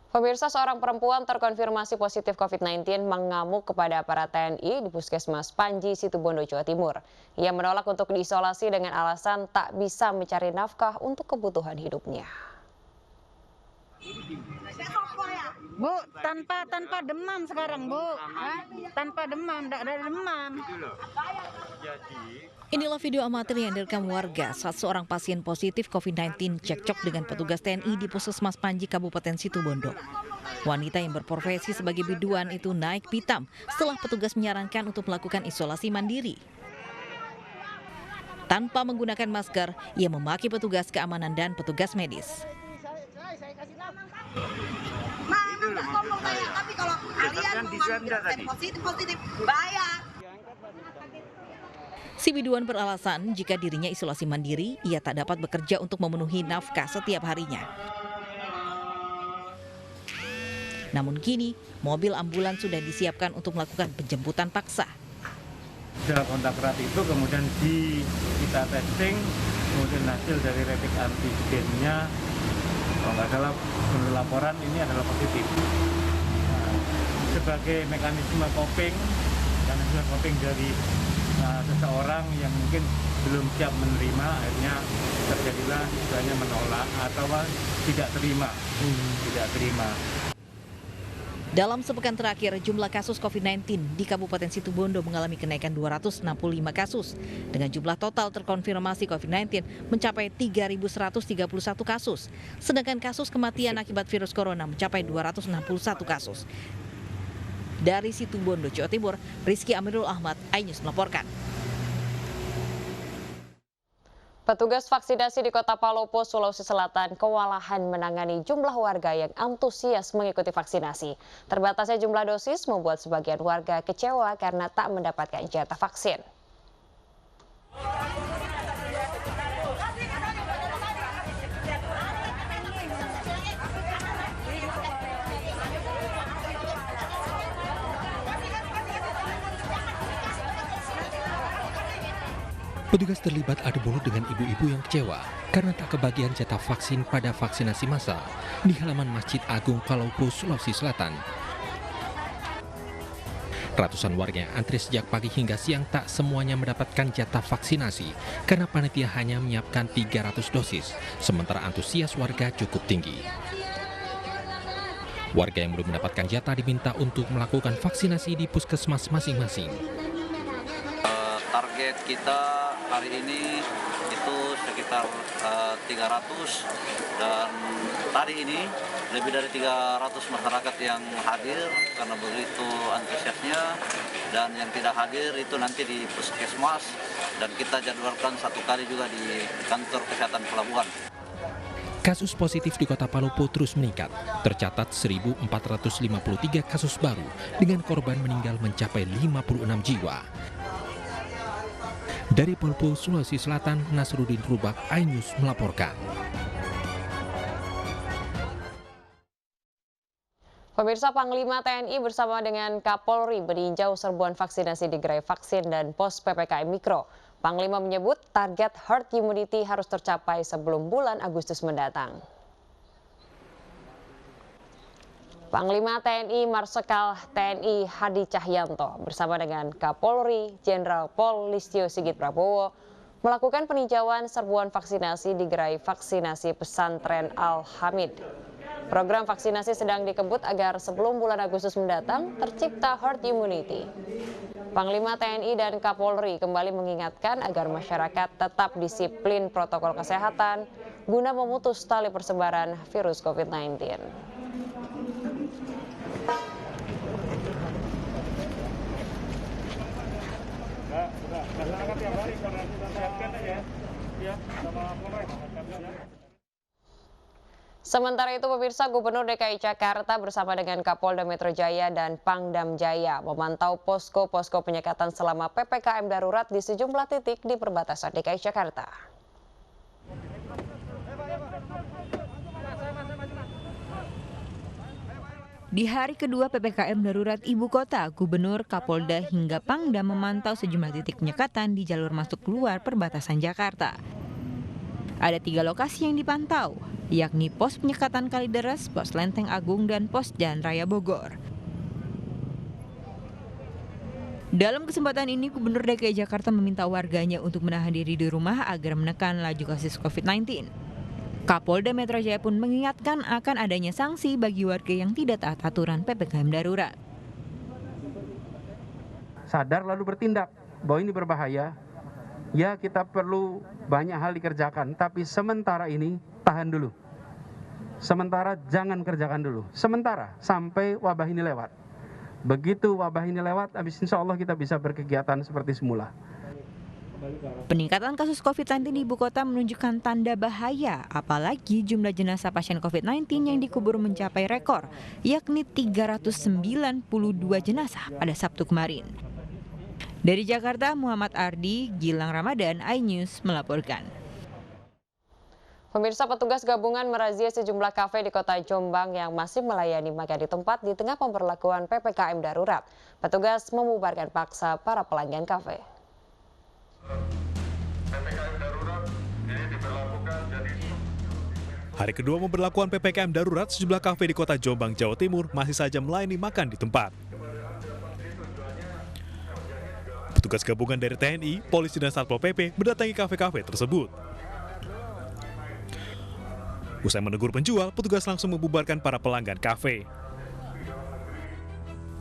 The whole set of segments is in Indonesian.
Pemirsa, seorang perempuan terkonfirmasi positif COVID-19 mengamuk kepada aparat TNI di Puskesmas Panji, Situbondo, Jawa Timur. Ia menolak untuk diisolasi dengan alasan tak bisa mencari nafkah untuk kebutuhan hidupnya. Bu, tanpa demam sekarang, Bu. Tanpa demam, tidak ada demam. Inilah video amatir yang direkam warga saat seorang pasien positif COVID-19 cekcok dengan petugas TNI di Puskesmas Panji, Kabupaten Situbondo. Wanita yang berprofesi sebagai biduan itu naik pitam setelah petugas menyarankan untuk melakukan isolasi mandiri. Tanpa menggunakan masker, ia memaki petugas keamanan dan petugas medis. Tapi kalau kalian positif bayar. Si biduan beralasan jika dirinya isolasi mandiri, ia tak dapat bekerja untuk memenuhi nafkah setiap harinya. Namun kini, mobil ambulan sudah disiapkan untuk melakukan penjemputan paksa. Sudah kontak erat itu kemudian kita testing, kemudian hasil dari rapid antigennya, kalau nggak salah menurut laporan ini adalah positif. Nah, sebagai mekanisme coping dari seseorang yang mungkin belum siap menerima, akhirnya terjadilah istilahnya menolak atau tidak terima. Dalam sepekan terakhir, jumlah kasus COVID-19 di Kabupaten Situbondo mengalami kenaikan 265 kasus. Dengan jumlah total terkonfirmasi COVID-19 mencapai 3.131 kasus. Sedangkan kasus kematian akibat virus corona mencapai 261 kasus. Dari Situbondo, Jawa Timur, Rizky Amirul Ahmad, iNews melaporkan. Petugas vaksinasi di Kota Palopo, Sulawesi Selatan kewalahan menangani jumlah warga yang antusias mengikuti vaksinasi. Terbatasnya jumlah dosis membuat sebagian warga kecewa karena tak mendapatkan jatah vaksin. Petugas terlibat adu mulut dengan ibu-ibu yang kecewa karena tak kebagian jatah vaksin pada vaksinasi massal di halaman Masjid Agung Palopo, Sulawesi Selatan. Ratusan warga yang antri sejak pagi hingga siang tak semuanya mendapatkan jatah vaksinasi karena panitia hanya menyiapkan 300 dosis, sementara antusias warga cukup tinggi. Warga yang belum mendapatkan jatah diminta untuk melakukan vaksinasi di puskesmas masing-masing. Target kita hari ini itu sekitar 300 dan tadi ini lebih dari 300 masyarakat yang hadir karena begitu antusiasnya, dan yang tidak hadir itu nanti di puskesmas dan kita jadwalkan satu kali juga di kantor kesehatan pelabuhan. Kasus positif di Kota Palopo terus meningkat, tercatat 1.453 kasus baru dengan korban meninggal mencapai 56 jiwa. Dari Palopo, Sulawesi Selatan, Nasruddin Rubak, iNews melaporkan. Pemirsa, Panglima TNI bersama dengan Kapolri meninjau serbuan vaksinasi di gerai vaksin dan pos PPKM Mikro. Panglima menyebut target herd immunity harus tercapai sebelum bulan Agustus mendatang. Panglima TNI Marsikal TNI Hadi Cahyanto bersama dengan Kapolri Jenderal Pol Listio Sigit Prabowo melakukan peninjauan serbuan vaksinasi di gerai vaksinasi pesantren Al-Hamid. Program vaksinasi sedang dikebut agar sebelum bulan Agustus mendatang tercipta herd immunity. Panglima TNI dan Kapolri kembali mengingatkan agar masyarakat tetap disiplin protokol kesehatan guna memutus tali persebaran virus COVID-19. Sementara itu, pemirsa, Gubernur DKI Jakarta bersama dengan Kapolda Metro Jaya dan Pangdam Jaya memantau posko-posko penyekatan selama PPKM darurat di sejumlah titik di perbatasan DKI Jakarta. Di hari kedua PPKM darurat Ibu Kota, Gubernur, Kapolda hingga Pangdam memantau sejumlah titik penyekatan di jalur masuk keluar perbatasan Jakarta. Ada 3 lokasi yang dipantau, yakni pos penyekatan Kalideres, pos Lenteng Agung, dan pos Jalan Raya Bogor. Dalam kesempatan ini, Gubernur DKI Jakarta meminta warganya untuk menahan diri di rumah agar menekan laju kasus COVID-19. Kapolda Metro Jaya pun mengingatkan akan adanya sanksi bagi warga yang tidak taat aturan PPKM darurat. Sadar lalu bertindak bahwa ini berbahaya. Ya, kita perlu banyak hal dikerjakan, tapi sementara ini tahan dulu. Sementara jangan kerjakan dulu. Sementara sampai wabah ini lewat. Begitu wabah ini lewat, habis insya Allah kita bisa berkegiatan seperti semula. Peningkatan kasus COVID-19 di ibu kota menunjukkan tanda bahaya, apalagi jumlah jenazah pasien COVID-19 yang dikubur mencapai rekor, yakni 392 jenazah pada Sabtu kemarin. Dari Jakarta, Muhammad Ardi, Gilang Ramadan, iNews melaporkan. Pemirsa, petugas gabungan merazia sejumlah kafe di kota Jombang yang masih melayani makan di tempat di tengah pemberlakuan PPKM darurat. Petugas membubarkan paksa para pelanggan kafe. Hari kedua pemberlakuan PPKM darurat, sejumlah kafe di kota Jombang, Jawa Timur masih saja melayani makan di tempat. Petugas gabungan dari TNI, polisi, dan Satpol PP mendatangi kafe-kafe tersebut. Usai menegur penjual, petugas langsung membubarkan para pelanggan kafe.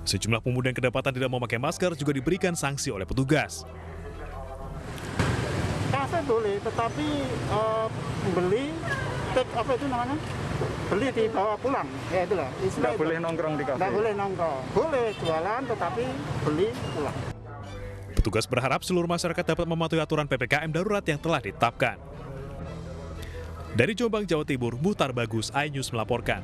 Sejumlah pemuda yang kedapatan tidak memakai masker juga diberikan sanksi oleh petugas. Kafe boleh, tetapi beli apa itu namanya? Beli dibawa pulang, ya itulah. Nggak boleh nongkrong di kafe. Nggak boleh nongkrong, boleh jualan tetapi beli pulang. Petugas berharap seluruh masyarakat dapat mematuhi aturan PPKM darurat yang telah ditetapkan. Dari Jombang, Jawa Timur, Muhtar Bagus, iNews melaporkan.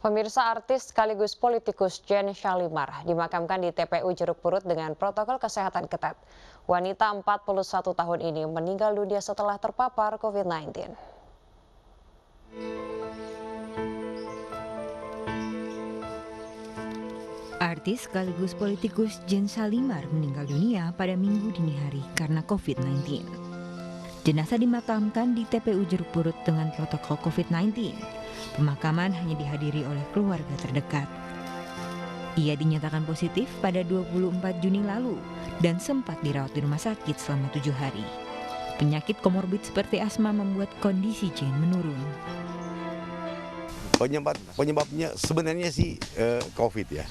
Pemirsa, artis sekaligus politikus Jen Shalimar dimakamkan di TPU Jeruk Purut dengan protokol kesehatan ketat. Wanita 41 tahun ini meninggal dunia setelah terpapar COVID-19. Artis sekaligus politikus Jen Shalimar meninggal dunia pada Minggu dini hari karena COVID-19. Jenazah dimakamkan di TPU Jeruk Purut dengan protokol COVID-19. Pemakaman hanya dihadiri oleh keluarga terdekat. Ia dinyatakan positif pada 24 Juni lalu dan sempat dirawat di rumah sakit selama 7 hari. Penyakit komorbid seperti asma membuat kondisi Jen menurun. Penyebabnya sebenarnya sih COVID ya.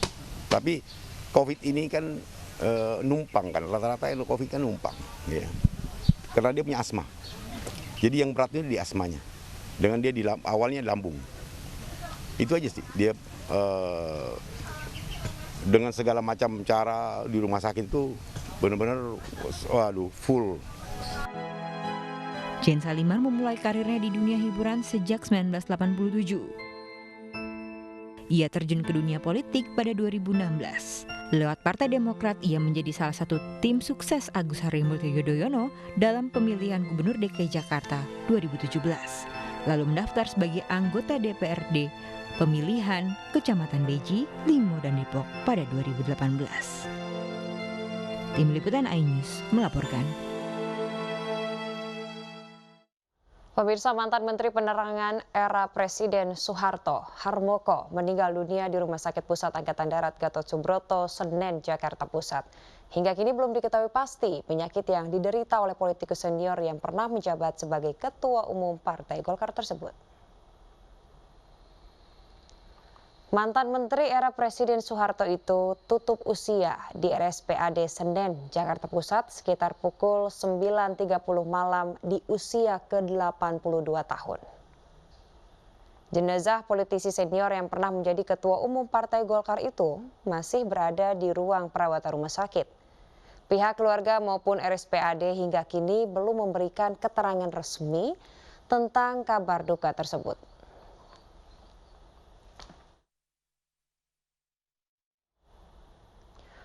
Tapi COVID ini kan numpang kan, rata-rata COVID kan numpang. Ya. Karena dia punya asma. Jadi yang beratnya di asmanya. Dengan dia awalnya lambung. Itu aja sih. Dia dengan segala macam cara di rumah sakit itu benar-benar waduh full. Jen Shalimar memulai karirnya di dunia hiburan sejak 1987. Ia terjun ke dunia politik pada 2016. Lewat Partai Demokrat, ia menjadi salah satu tim sukses Agus Harimurti Yudhoyono dalam pemilihan Gubernur DKI Jakarta 2017. Lalu mendaftar sebagai anggota DPRD pemilihan Kecamatan Beji, Limo, dan Depok pada 2018. Tim Liputan iNews melaporkan. Pemirsa, mantan Menteri Penerangan era Presiden Soeharto, Harmoko, meninggal dunia di Rumah Sakit Pusat Angkatan Darat Gatot Subroto, Senen, Jakarta Pusat. Hingga kini belum diketahui pasti penyakit yang diderita oleh politikus senior yang pernah menjabat sebagai Ketua Umum Partai Golkar tersebut. Mantan Menteri era Presiden Soeharto itu tutup usia di RSPAD Senen, Jakarta Pusat sekitar pukul 9.30 malam di usia ke-82 tahun. Jenazah politisi senior yang pernah menjadi Ketua Umum Partai Golkar itu masih berada di ruang perawatan rumah sakit. Pihak keluarga maupun RSPAD hingga kini belum memberikan keterangan resmi tentang kabar duka tersebut.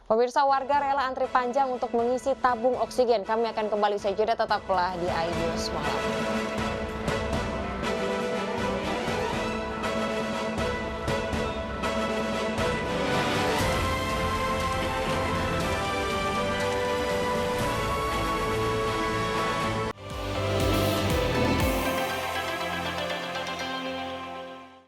Pemirsa, warga rela antri panjang untuk mengisi tabung oksigen. Kami akan kembali saja, tetaplah di iNews Malam.